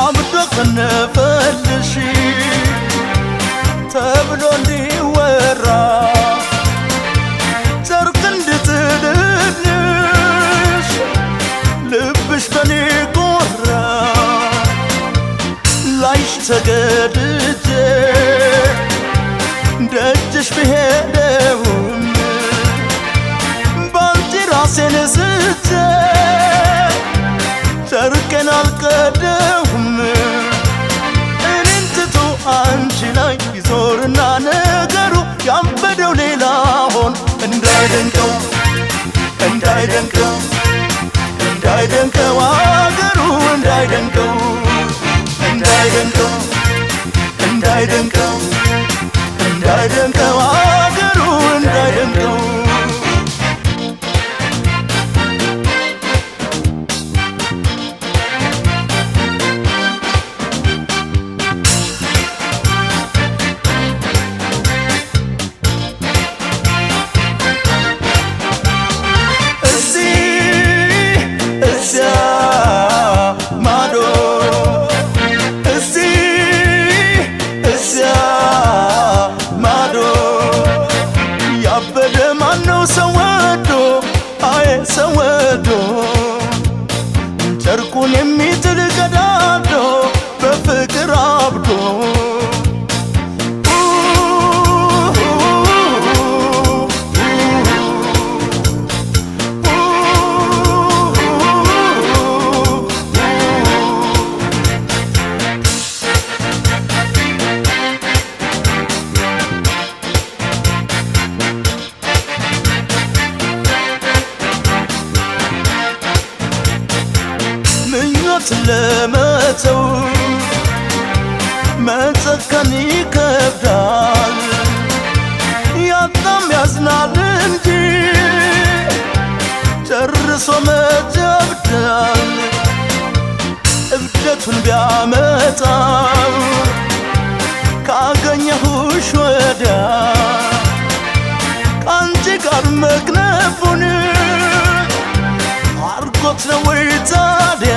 አብዶ ከነፈልሽ ተብሎ እንዲወራ ጨርቅ እንድትልልሽ ልብሽ በኔ ጎራ ላይሽ ተገድጄ ደጅሽ ብሄደውም ባንቺ ራሴን ስቼ ጨርቄን አልቀደውም እኔን ትቶ አንቺ ላይ ይዞርና ነገሩ ያበደው ሌላ ሆን እንዳይደንቀው እንዳይደንቀው እንዳይደንቀው አገሩ እንዳይደንቀው እንዳይደንቀው እንዳይደንቀው እንዳይደንቀው አገሩ እንዳይደንቀው ሰወዶ ጨርቁን የሚጥል ገዳዶ በፍቅር አብዶ ለመተው መጨከን ይከብዳል ያጣም ያዝናል እንጂ ጨርሶ መጀብዳል እብደቱን ቢያመጣው ካገኘሁሽ ወዲያ ከአንቺ ጋር መክነፉን አርጎት ነው ወይ ታዲያ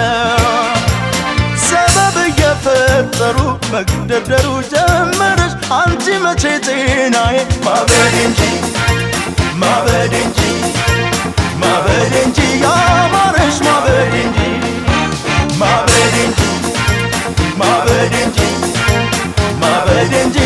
ሰበብ እየፈጠሩ መግደርደሩ ጀመረሽ አንቺ መቼ ጤናዬ ማበድ እንጂ ማበድ እንጂ ማበድ እንጂ ያማረሽ ማበድ እንጂ ማበድ እንጂ ማበድ እንጂ ማበድ እንጂ